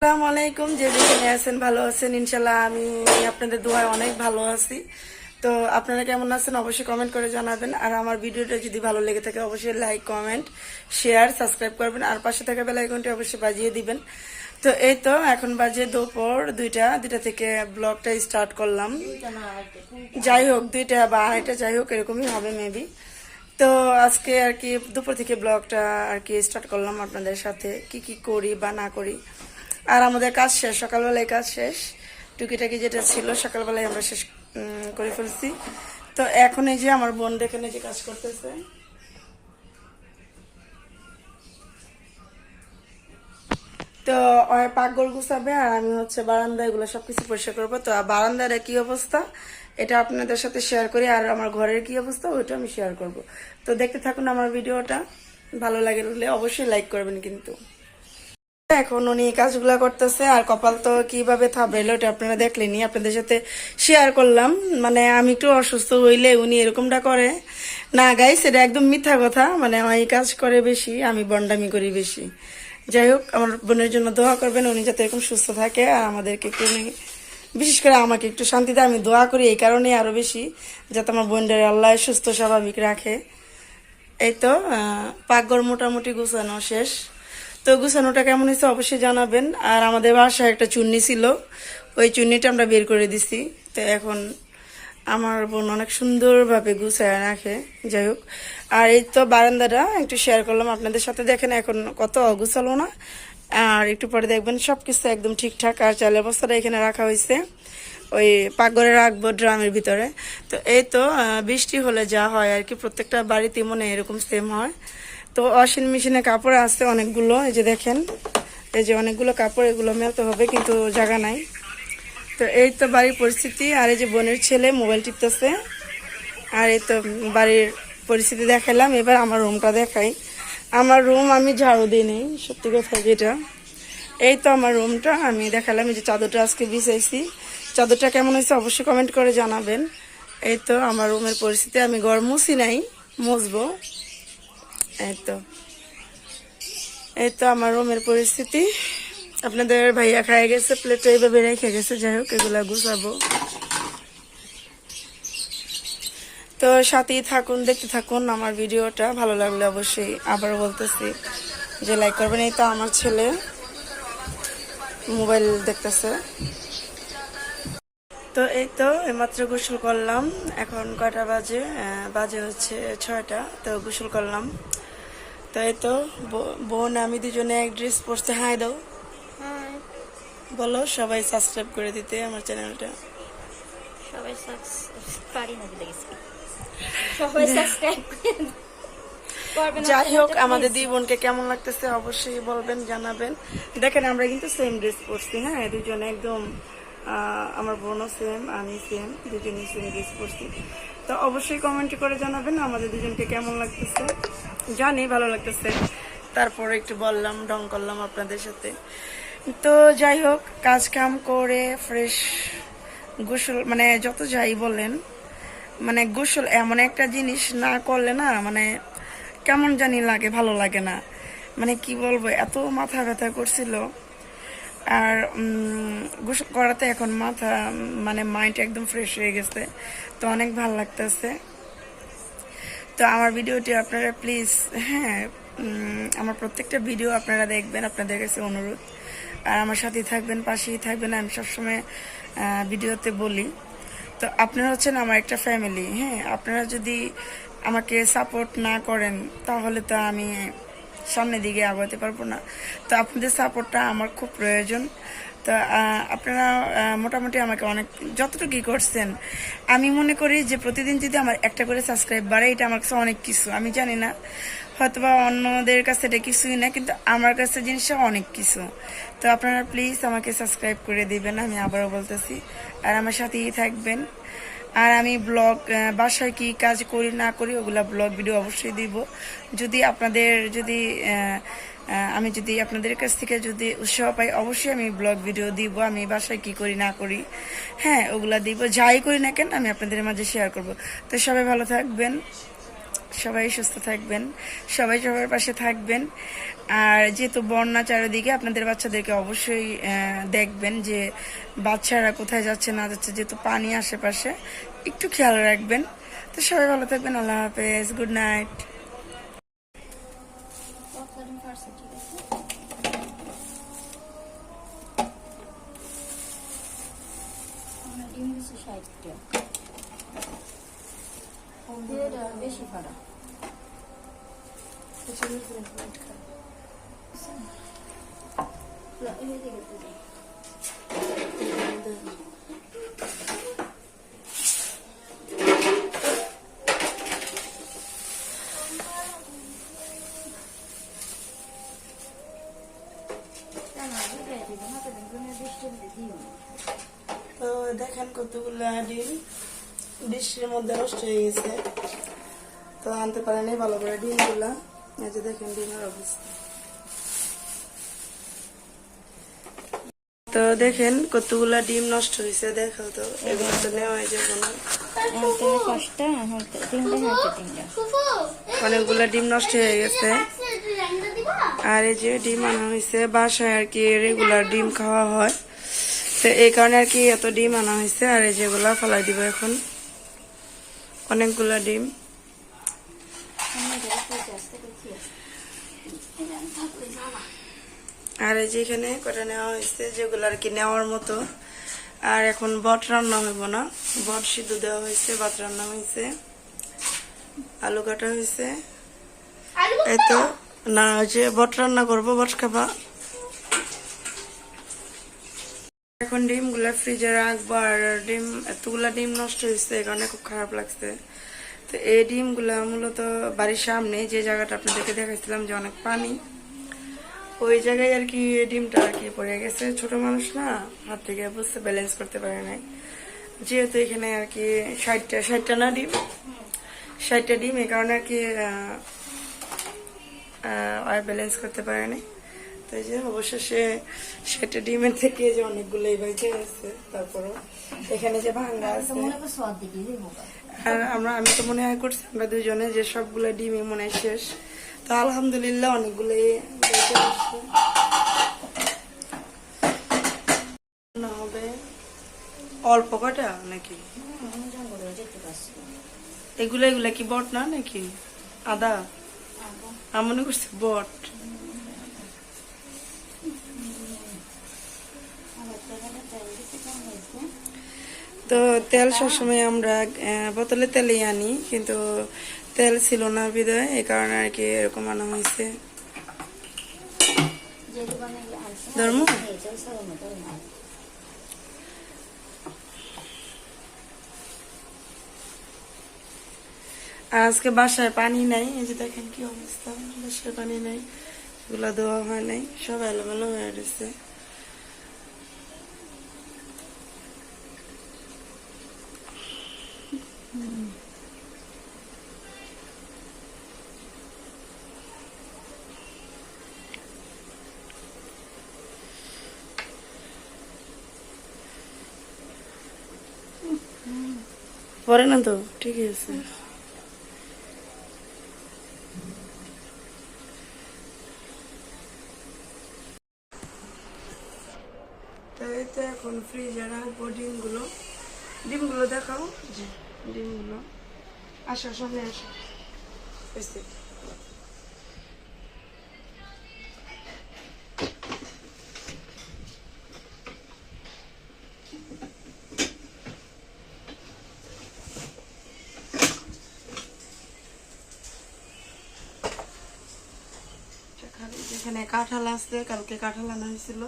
আসসালামু আলাইকুম। যে যেখানে আছেন ভালো আছেন ইনশাল্লাহ। আমি আপনাদের দোয়ায় অনেক ভালো আছি। তো আপনারা কেমন আছেন অবশ্যই কমেন্ট করে জানাবেন। আর আমার ভিডিওটা যদি ভালো লেগে থাকে অবশ্যই লাইক, কমেন্ট, শেয়ার, সাবস্ক্রাইব করবেন। আর পাশে থাকা বেল আইকনটি অবশ্যই বাজিয়ে দিবেন। তো এই তো এখন বাজে দুপুর দুইটা থেকে ব্লগটা স্টার্ট করলাম। যাই হোক 2টা বা 2:30 যাই হোক এরকমই হবে মেবি। তো আজকে আর কি দুপুর থেকে ব্লগটা আর কি স্টার্ট করলাম আপনাদের সাথে কি কি করি বা না করি। আর আমাদের কাজ শেষ, সকালবেলায় কাজ শেষ, টুকিটাকি যেটা ছিল সকালবেলায় আমরা শেষ করে ফেলছি। তো এখন এই যে আমার বোন দেখেন এই যে কাজ করতেছে। তো পাকঘর গুছাবে আর আমি হচ্ছে বারান্দা এগুলো সবকিছু পরিষ্কার করবো। তো বারান্দার কি অবস্থা এটা আপনাদের সাথে শেয়ার করি, আর আমার ঘরের কি অবস্থা ওইটা আমি শেয়ার করব। তো দেখতে থাকুন আমার ভিডিওটা, ভালো লাগলে অবশ্যই লাইক করবেন কিন্তু। এখন উনি কাজগুলা করতেছে আর কপাল তো কিভাবে থাপড়াইলো এটা আপনারা দেখলেনি, আপনাদের সাথে শেয়ার করলাম। মানে আমি একটু অসুস্থ হইলে উনি এরকমটা করে না গাইস, এটা একদম মিথ্যা কথা। মানে ওই কাজ করে বেশি, আমি বন্ডামি করি বেশি। যাই হোক আমার বোনের জন্য দোয়া করবেন, উনি যাতে এরকম সুস্থ থাকে আর আমাদেরকে একটু বিশেষ করে আমাকে একটু শান্তিতে আমি দোয়া করি এই কারণে আরো বেশি, যাতে আমার বোনদের আল্লাহ সুস্থ স্বাভাবিক রাখে। এই তো পাকঘর মোটামুটি গুছানো শেষ। তো গুছানোটা কেমন হয়েছে অবশ্যই জানাবেন। আর আমাদের বাসায় একটা চুন্নি ছিল, ওই চুন্নিটা আমরা বের করে দিছি। তো এখন আমার বোন অনেক সুন্দরভাবে গুছায় রাখে। যাই হোক, আর এই তো বারান্দাটা একটু শেয়ার করলাম আপনাদের সাথে। দেখেন এখন কত অগুছালো না, আর একটু পরে দেখবেন সবকিছু একদম ঠিকঠাক। আর চালের বস্তাটা এখানে রাখা হয়েছে, ওই পাকঘরে রাখবো ড্রামের ভিতরে। তো এই তো বৃষ্টি হলে যা হয় আর কি, প্রত্যেকটা বাড়িতে মনে এরকম সেম হয়। তো ওয়াশিং মেশিনে কাপড় আছে অনেকগুলো, এই যে দেখেন এই যে অনেকগুলো কাপড়, এগুলো মেলতে হবে কিন্তু জায়গা নাই। তো এই তো বাড়ির পরিস্থিতি। আর এই যে বোনের ছেলে মোবাইল টিপতেছে। আর এই তো বাড়ির পরিস্থিতি দেখালাম। এবার আমার রুমটা দেখাই। আমার রুম আমি ঝাড়ু দিইনি, সত্যি কথা যেটা। এই তো আমার রুমটা আমি দেখালাম। এই যে চাদরটা আজকে বিছাইছি, চাদরটা কেমন হয়েছে অবশ্যই কমেন্ট করে জানাবেন। এই তো আমার রুমের পরিস্থিতি, আমি ঘর মুছি নাই, মুছবো। এই তো আমার রুমের পরিস্থিতি। আপনাদের ভাইয়া খাই গেছে, প্লেটে এইভাবে রেখে গেছে। যাই হোক এগুলা গুছাবো। তো সাথেই থাকুন, দেখতে থাকুন আমার ভিডিওটা। ভালো লাগলে অবশ্যই আবার বলতেছি যে লাইক করবেন। এই তো আমার ছেলে মোবাইল দেখতেছে। তো এই তো এইমাত্র গোসল করলাম। এখন কয়টা বাজে? বাজে হচ্ছে 6টা। তো গোসল করলাম। তো এই তো বোন আমি দুজনে এক ড্রেস পরতে। হাই দাও, বলো সবাই সাবস্ক্রাইব করে দিতে আমার চ্যানেলটা। সবাই পারি না দিতে গেছি, সবাই সাবস্ক্রাইব করবেন। যাই হোক আমাদের দুই বোনকে কেমন লাগতেছে অবশ্যই বলবেন, জানাবেন। দেখেন আমরা কিন্তু সেম ড্রেস পরছি, হ্যাঁ দুজনে একদম। আমার বোনও সেম, আমি সেম, দুজনেই সেম ড্রেস পরছি। তো অবশ্যই কমেন্ট করে জানাবেন আমাদের দুজনকে কেমন লাগতেছে। জানি ভালো লাগতেছে, তারপরে একটু বললাম, ঢং করলাম আপনাদের সাথে। তো যাই হোক কাজ কাম করে ফ্রেশ গোসল, মানে যত যাই বলেন, মানে গোসল এমন একটা জিনিস না করলে না মানে কেমন জানি লাগে, ভালো লাগে না। মানে কি বলবো, এত মাথা ব্যথা করছিল। আর গোসল করাতে এখন মাথা মানে মাইন্ড একদম ফ্রেশ হয়ে গেছে। তো অনেক ভালো লাগতেছে। তো আমার ভিডিওটি আপনারা প্লিজ, হ্যাঁ আমার প্রত্যেকটা ভিডিও আপনারা দেখবেন, আপনাদের কাছে অনুরোধ। আর আমার সাথেই থাকবেন, পাশেই থাকবেন, আমি সবসময় ভিডিওতে বলি। তো আপনারা হচ্ছেন আমার একটা ফ্যামিলি, হ্যাঁ আপনারা যদি আমাকে সাপোর্ট না করেন তাহলে তো আমি সামনের দিকে আগাতে পারবো না। তো আপনাদের সাপোর্টটা আমার খুব প্রয়োজন। তো আপনারা মোটামুটি আমাকে অনেক যতটুকুই করছেন, আমি মনে করি যে প্রতিদিন যদি আমার একটা করে সাবস্ক্রাইব বাড়ে এটা আমার কাছে অনেক কিছু। আমি জানি না হয়তোবা অন্যদের কাছে এটা কিছুই না, কিন্তু আমার কাছে জিনিসটা অনেক কিছু। তো আপনারা প্লিজ আমাকে সাবস্ক্রাইব করে দিবেন, আমি আবারও বলতেছি। আর আমার সাথেই থাকবেন। আর আমি ব্লগ বাসায় কি কাজ করি না করি ওগুলা ব্লগ ভিডিও অবশ্যই দিব। যদি আপনাদের আমি যদি আপনাদের কাছ থেকে যদি উৎসাহ পাই অবশ্যই আমি ব্লগ ভিডিও দিব। আমি বাসায় কি করি না করি, হ্যাঁ ওগুলা দিব। যাই করি না কেন আমি আপনাদের মাঝে শেয়ার করব। তো সবাই ভালো থাকবেন, সবাই সুস্থ থাকবেন, সবাই সবার পাশে থাকবেন। আর যেহেতু বন্যা চারিদিকে, আপনাদের বাচ্চাদেরকে অবশ্যই দেখবেন যে বাচ্চারা কোথায় যাচ্ছে না যাচ্ছে, যেহেতু পানি আশেপাশে, একটু খেয়াল রাখবেন। তো সবাই ভালো থাকবেন, আল্লাহ হাফেজ, গুড নাইট। পকোড়া ফার্সে ঠিক আছে। আমরা ডিম দিচ্ছি 60টা। এটা বেশি ফাড়া। তো দেখেন কতগুলা ডিম বৃষ্টির মধ্যে নষ্ট হয়ে গেছে, তো আনতে পারেনি ভালো করে ডিমগুলা। এই যে দেখেন ডিমের অবস্থা। তো দেখেন কতগুলা ডিম নষ্ট হয়েছে, দেখাও তো, এগুলো তো নেওয়া হয়ে যাবে না। অনেকগুলা ডিম নষ্ট হয়ে গেছে। আর এই যে ডিম আনা হয়েছে বাসায়, আর কি রেগুলার ডিম খাওয়া হয়, তো এই কারণে আর কি এত ডিম আনা হয়েছে। আর এই যেগুলা ফেলাই দিব এখন, অনেকগুলা ডিম। আর এই যে এখানে কটা নেওয়া হয়েছে, যেগুলো আর কি নেওয়ার মতো। আর এখন বট রান্না হইব না, বট সিদ্ধ দেওয়া হয়েছে, ভাত রান্না হয়েছে, আলু কাটা হয়েছে। এই তো না, ওই যে বট রান্না করবো, বট খাবা। এখন ডিম গুলা ফ্রিজে রাখবো। আর ডিম এতগুলা ডিম নষ্ট হয়েছে, এই কারণে খুব খারাপ লাগছে। তো এই ডিম গুলা মূলত বাড়ির সামনে যে জায়গাটা আপনাদেরকে দেখাইছিলাম যে অনেক পানি, ওই জায়গায় আর কি ডিমটা আর কি পড়ে গেছে। ছোট মানুষ না, হাত থেকে বুঝতে ব্যালেন্স করতে পারে নাই। যেহেতু এখানে আর কি 60টা না ডিম, 60টা ডিম, এই কারণে আর কি আর ব্যালেন্স করতে পারে নাই। তো এই যে অবশেষে 60টা ডিমের থেকে যে অনেকগুলো এই বাইতে গেছে। তারপরও এখানে যে ভাঙ্গা আছে, আর আমি তো মনে হয় করছি আমরা দুজনে যে সবগুলো ডিমই মনে হয় শেষ। তো আলহামদুলিল্লাহ অনেকগুলোই হবে। অল্প কটা নাকি এগুলা কি বট না নাকি আদা? আমি মনে করছি বট। তো তেল সবসময় আমরা বোতলে তেলেই আনি, কিন্তু তেল ছিল না বিদায়, এই কারণে আর কি এরকম আনা হয়েছে। ধর্ম আজকে বাসায় পানি নাই, এই যে দেখেন কি অবস্থা, বাসায় পানি নাই, এগুলা দেওয়া হয় নাই, সব এলোমেলো হয়ে গেছে। পরে না তো ঠিকই আছে। তাই তো এখন ফ্রিজে রাখবো ডিমগুলো দেখাও, জি ডিমগুলো। আসো সামনে আসো, যেখানে কাঁঠাল আছে, কালকে কাঁঠাল আনা হয়েছিল।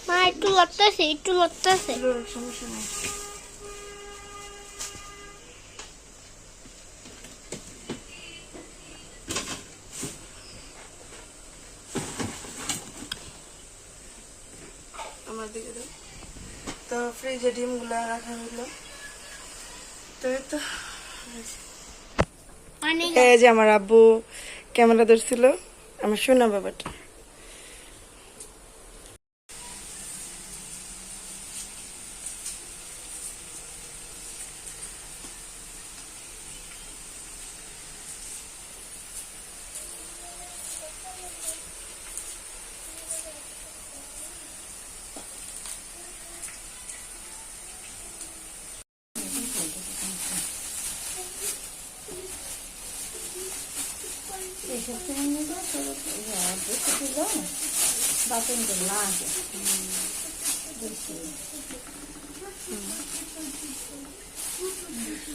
মা একটু লড়তেছে সমস্যা নেই। আমার দিকে দাও। তো ফ্রিজে ডিমগুলো রাখা হইলো। তো এই তো এই যে আমার আব্বু ক্যামেরা ধরছিল, আমার শোনা বাবাটা। সবসময় নিলে বেশি দিল বাসন তো লাগে বেশি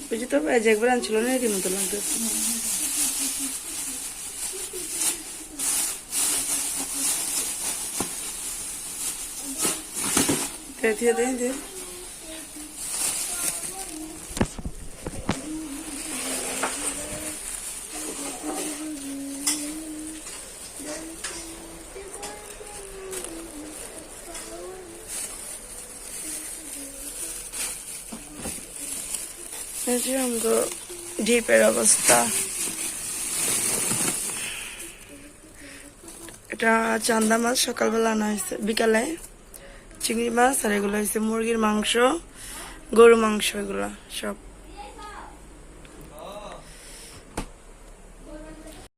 বুঝি তো এই যে একবার আনছিল না এরকম মতো লাগতেছে দিয়ে দেন দিয়ে এই যে আমগো ডিপের অবস্থা এটা চান্দা মাছ সকালবেলা আনা হয়েছে বিকালে চিংড়ি মাছ আর এগুলো হয়েছে মুরগির মাংস গরু মাংস এগুলা সব